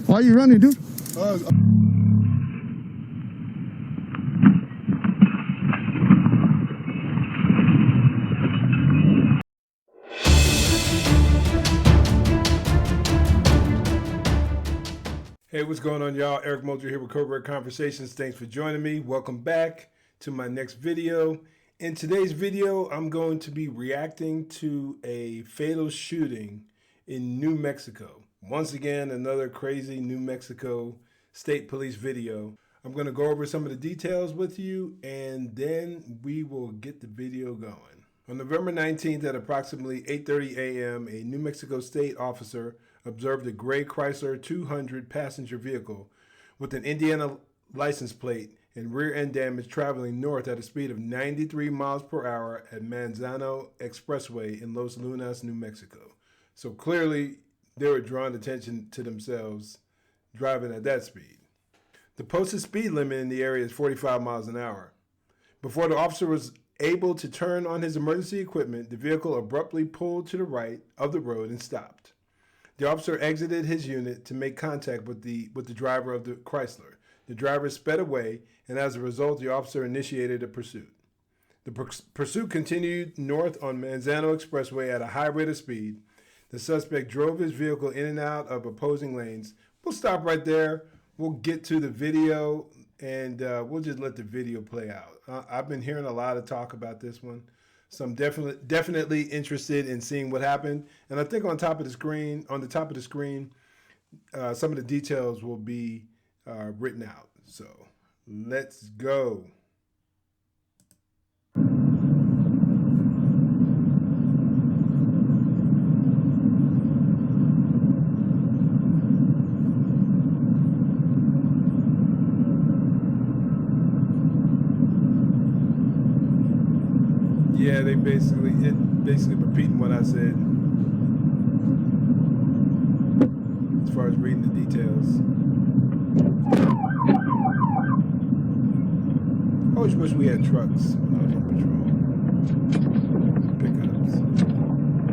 Why are you running, dude? Hey, what's going on, y'all? Eric Mulder here with Cobra Conversations. Thanks for joining me. Welcome back to my next video. In today's video, I'm going to be reacting to a fatal shooting in New Mexico. Once again, another crazy New Mexico State Police video. I'm going to go over some of the details with you, and then we will get the video going. On November 19th at approximately 8:30 a.m., a New Mexico State officer observed a gray Chrysler 200 passenger vehicle with an Indiana license plate and rear end damage traveling north at a speed of 93 miles per hour at Manzano Expressway in Los Lunas, New Mexico. So clearly they were drawing attention to themselves driving at that speed. The posted speed limit in the area is 45 miles an hour. Before the officer was able to turn on his emergency equipment, the vehicle abruptly pulled to the right of the road and stopped. The officer exited his unit to make contact with the driver of the Chrysler. The driver sped away, and as a result, the officer initiated a pursuit. The pursuit continued north on Manzano Expressway at a high rate of speed. The suspect drove his vehicle in and out of opposing lanes. We'll stop right there. We'll get to the video, and we'll just let the video play out. I've been hearing a lot of talk about this one. So I'm definitely interested in seeing what happened. And I think on the top of the screen, some of the details will be written out. So let's go. Yeah, they basically repeating what I said as far as reading the details. I always wish we had trucks when I was on patrol.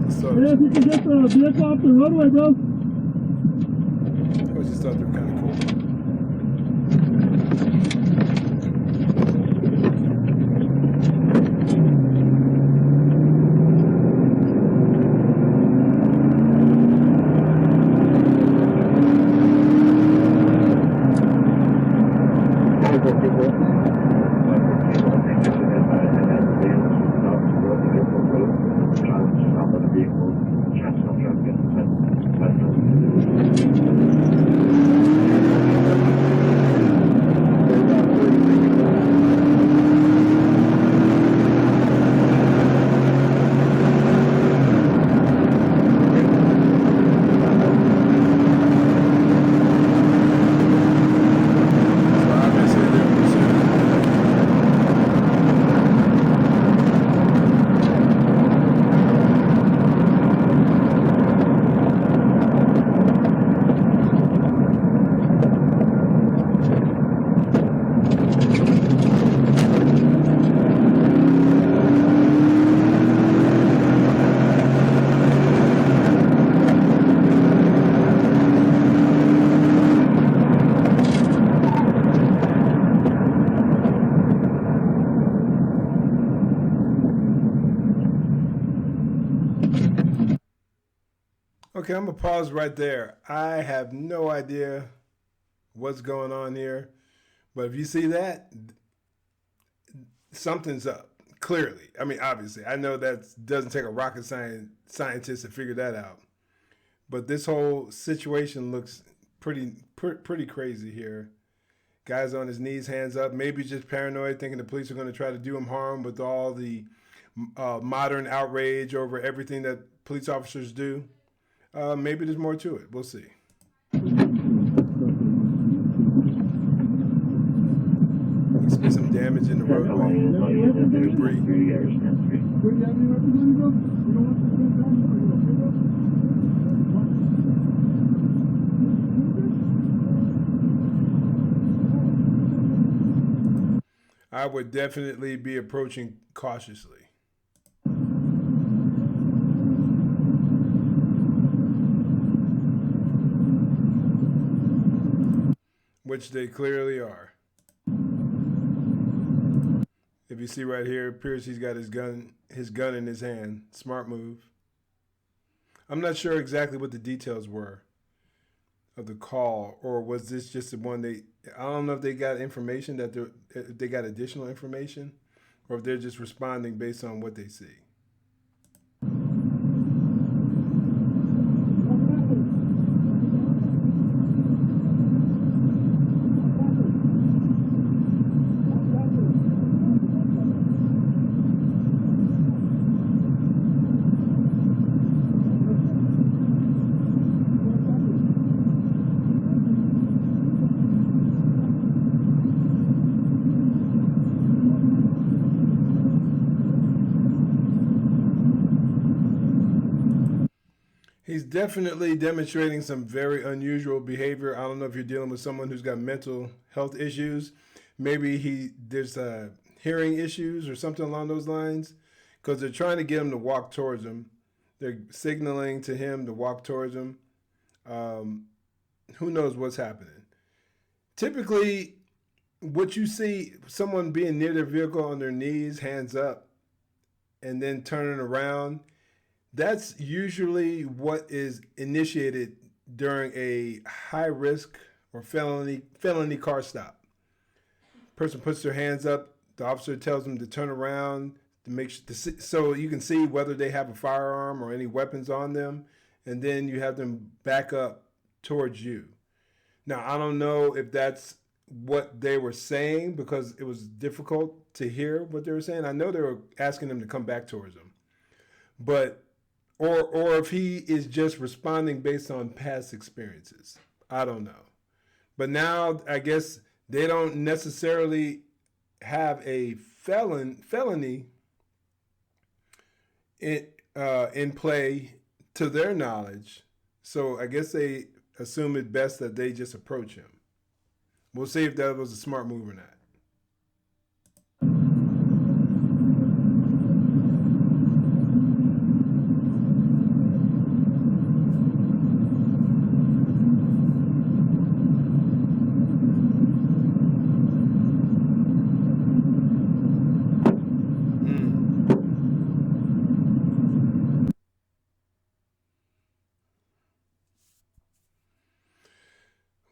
Pickups. So, Yeah, if you can get the vehicle off the roadway, bro. I always just thought they were kind of cool. Okay, I'm going to pause right there. I have no idea what's going on here, but if you see that, something's up, clearly. I mean, obviously. I know that doesn't take a rocket scientist to figure that out, but this whole situation looks pretty crazy here. Guy's on his knees, hands up, maybe just paranoid, thinking the police are going to try to do him harm with all the modern outrage over everything that police officers do. Maybe there's more to it. We'll see. You see some damage in the roadway. Debris. I would definitely be approaching cautiously. which they clearly are. If you see right here, it appears he's got his gun in his hand. Smart move. I'm not sure exactly what the details were of the call, or was this just the one I don't know if they got information if they got additional information, or if they're just responding based on what they see. He's definitely demonstrating some very unusual behavior. I don't know if you're dealing with someone who's got mental health issues. Maybe there's hearing issues or something along those lines, because they're trying to get him to walk towards them. They're signaling to him to walk towards them. Who knows what's happening? Typically, what you see, someone being near their vehicle on their knees, hands up, and then turning around, that's usually what is initiated during a high risk or felony car stop. Person puts their hands up, the officer tells them to turn around to make sure, so you can see whether they have a firearm or any weapons on them, and then you have them back up towards you. Now, I don't know if that's what they were saying, because it was difficult to hear what they were saying. I know they were asking them to come back towards them, but or if he is just responding based on past experiences. I don't know. But now I guess they don't necessarily have a felony in play to their knowledge. So I guess they assume it best that they just approach him. We'll see if that was a smart move or not.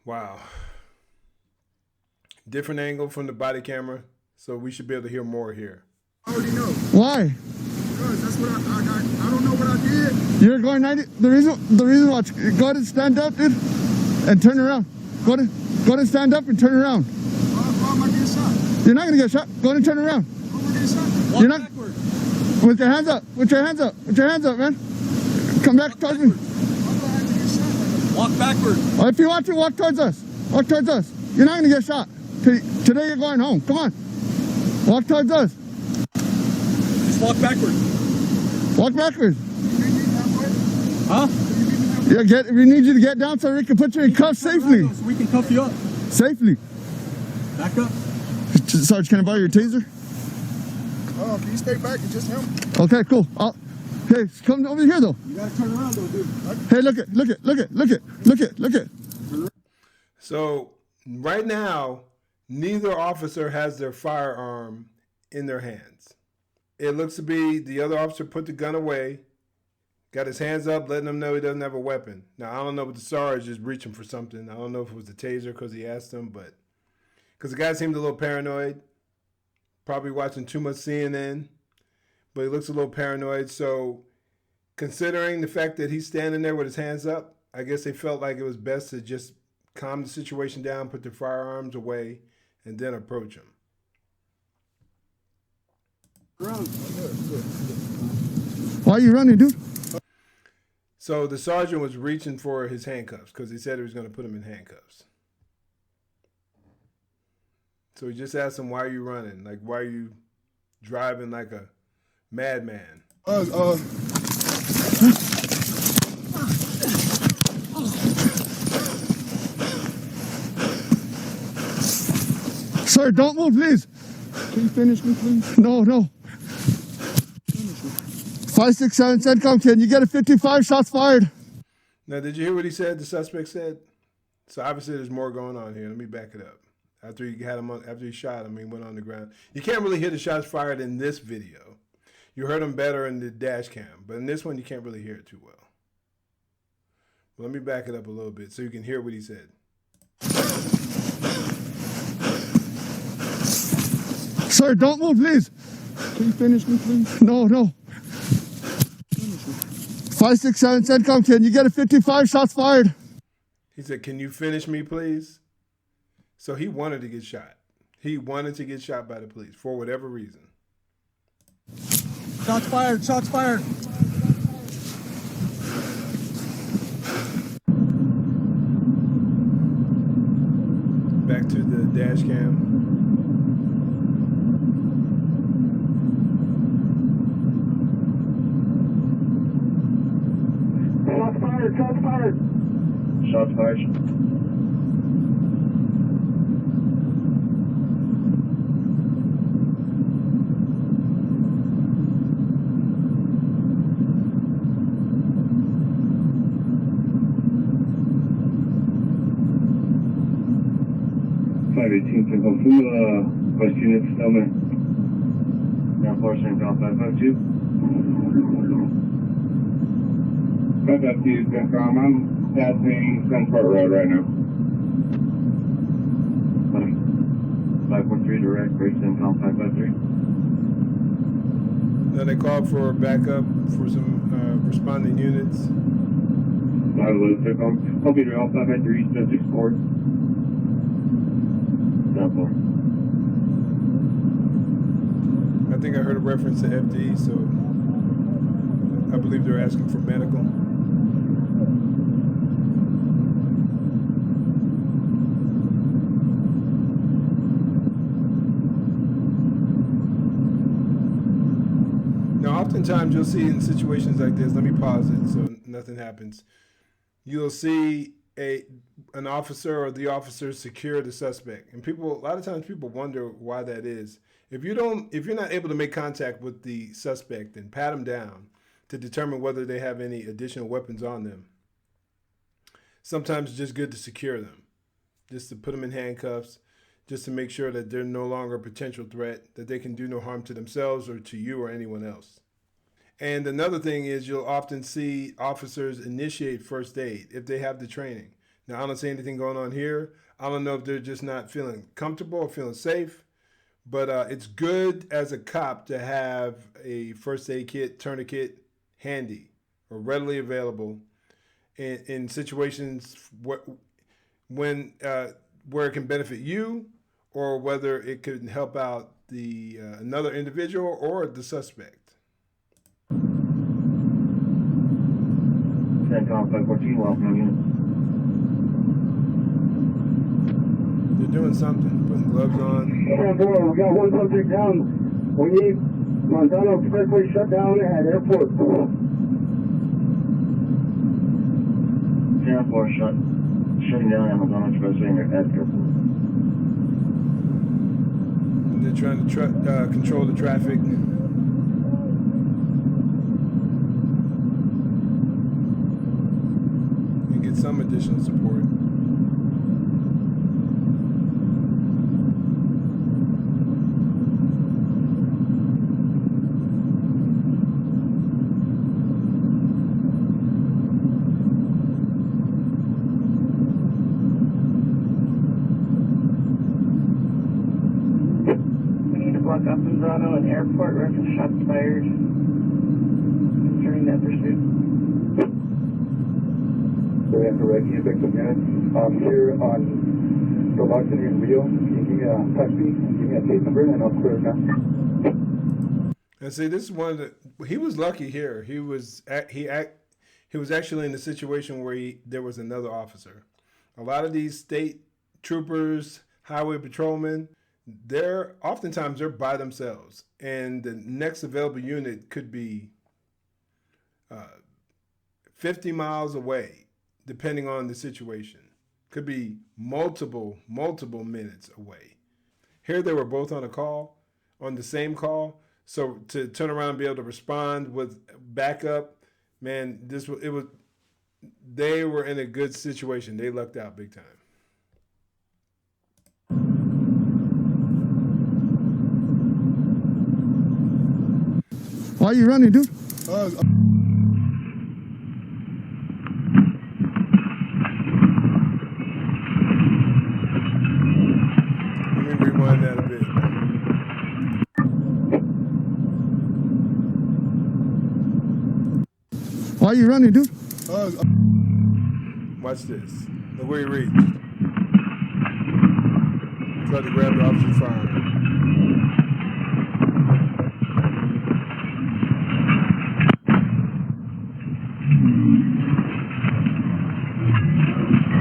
Wow. Different angle from the body camera, so we should be able to hear more here. I already know. Why? Because that's what I don't know what I did. You're going 90. The reason why. Go ahead and stand up, dude, and turn around. Go ahead and stand up and turn around. Why am I getting shot? You're not gonna get shot. Go ahead and turn around. Why am I getting shot? You're not. With your hands up. With your hands up. With your hands up, man. Come back towards me. Why do I have to get shot? Walk backward. Well, if you want to, walk towards us. Walk towards us. You're not gonna get shot. Today you're going home. Come on. Walk towards us. Just walk backward. Walk backwards. Huh? Yeah, we need you to get down so we can put you in cuffs safely. So we can cuff you up. Safely. Back up. Sarge, can I borrow your taser? Oh, can you stay back and just him? Okay, cool. Hey, come over here though. You gotta turn around though, dude. Hey, look it. So right now, neither officer has their firearm in their hands. It looks to be the other officer put the gun away, got his hands up, letting them know he doesn't have a weapon. Now, I don't know, but the Sarge is reaching for something. I don't know if it was the taser because he asked him, but because the guy seemed a little paranoid, probably watching too much CNN, but he looks a little paranoid. So considering the fact that he's standing there with his hands up, I guess they felt like it was best to just calm the situation down, put their firearms away, and then approach him. Why are you running, dude? So the sergeant was reaching for his handcuffs because he said he was going to put him in handcuffs. So he just asked him, why are you running? Like, why are you driving like a madman? Sir, don't move, please. Can you finish me, please? No. 567 CENTCOM, can you get a 55 shots fired? Now, did you hear what he said? The suspect said, So obviously there's more going on here. Let me back it up. After he had him on, after he shot him, he went on the ground. You can't really hear the shots fired in this video. You heard them better in the dash cam, but in this one you can't really hear it too well. Well, let me back it up a little bit so you can hear what he said. Sir, don't move, please. Can you finish me, please? No, no. 567 CENTCOM, can you get a 55 shots fired? He said, "Can you finish me, please?" So he wanted to get shot. He wanted to get shot by the police for whatever reason. Shots fired. Shots fired. Back to the dash cam. Shots fired, shots fired. Shots fired. Five 18 can go through, West units, Stelman. Now, Fortune, Golf 552. 552, CENTCOM. I'm passing Sunport Road right now. 543 direct, great CENTCOM 553. Then they called for backup for some responding units. 5 CENTCOM. Copy to all 553, 64. I think I heard a reference to FD, so I believe they're asking for medical. Now, oftentimes you'll see in situations like this, let me pause it so nothing happens. You'll see an officer or the officers secure the suspect, and a lot of times people wonder why that is. If you're not able to make contact with the suspect and pat them down to determine whether they have any additional weapons on them, sometimes it's just good to secure them, just to put them in handcuffs, just to make sure that they're no longer a potential threat, that they can do no harm to themselves or to you or anyone else. And another thing is you'll often see officers initiate first aid if they have the training. Now, I don't see anything going on here. I don't know if they're just not feeling comfortable or feeling safe, but it's good as a cop to have a first aid kit, tourniquet handy or readily available in situations where it can benefit you or whether it could help out the another individual or the suspect. CENTCOM 514, welcome unit. They're doing something, putting gloves on. We got one subject down. We need Montana Expressway shut down at airport. 10-4 shutting down at Montana Expressway at airport. They're trying to control the traffic. And get some additional support. Block up in Toronto and airport, reference shots fired during that pursuit. So after Reggie, you pick some units. Here on the Los City and Rio, can you give me a touch me, give me a case number, and I'll clear it down. And see, this is one of the. He was lucky here. He was actually in a situation where there was another officer. A lot of these state troopers, highway patrolmen, oftentimes they're by themselves, and the next available unit could be 50 miles away, depending on the situation. Could be multiple minutes away. Here they were both on the same call. So to turn around and be able to respond with backup, man, they were in a good situation. They lucked out big time. Why you running, dude? Let me rewind that a bit. Why you running, dude? Watch this. Look where he reached. Tried to grab the officer's firearm.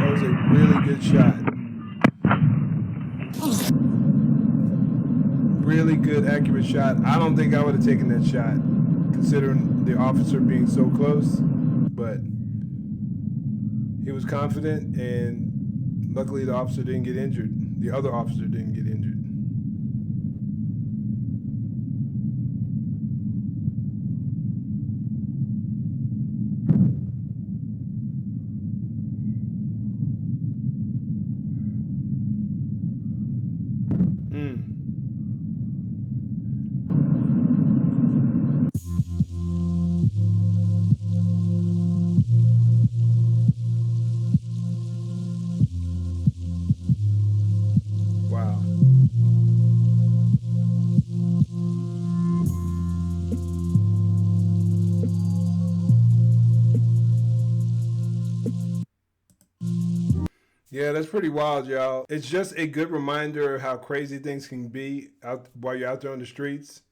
That was a really good shot. Really good, accurate shot. I don't think I would have taken that shot, considering the officer being so close, but he was confident, and luckily the officer didn't get injured. The other officer didn't get injured. Wow. Yeah, that's pretty wild, y'all. It's just a good reminder of how crazy things can be out while you're out there on the streets.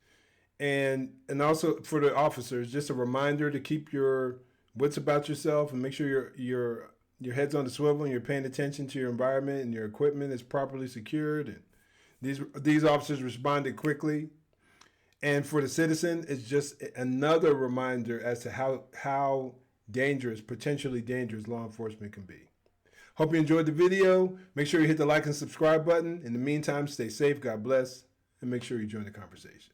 And also for the officers, just a reminder to keep your wits about yourself and make sure your head's on the swivel and you're paying attention to your environment and your equipment is properly secured. And these officers responded quickly. And for the citizen, it's just another reminder as to how dangerous, potentially dangerous law enforcement can be. Hope you enjoyed the video. Make sure you hit the like and subscribe button. In the meantime, stay safe, God bless, and make sure you join the conversation.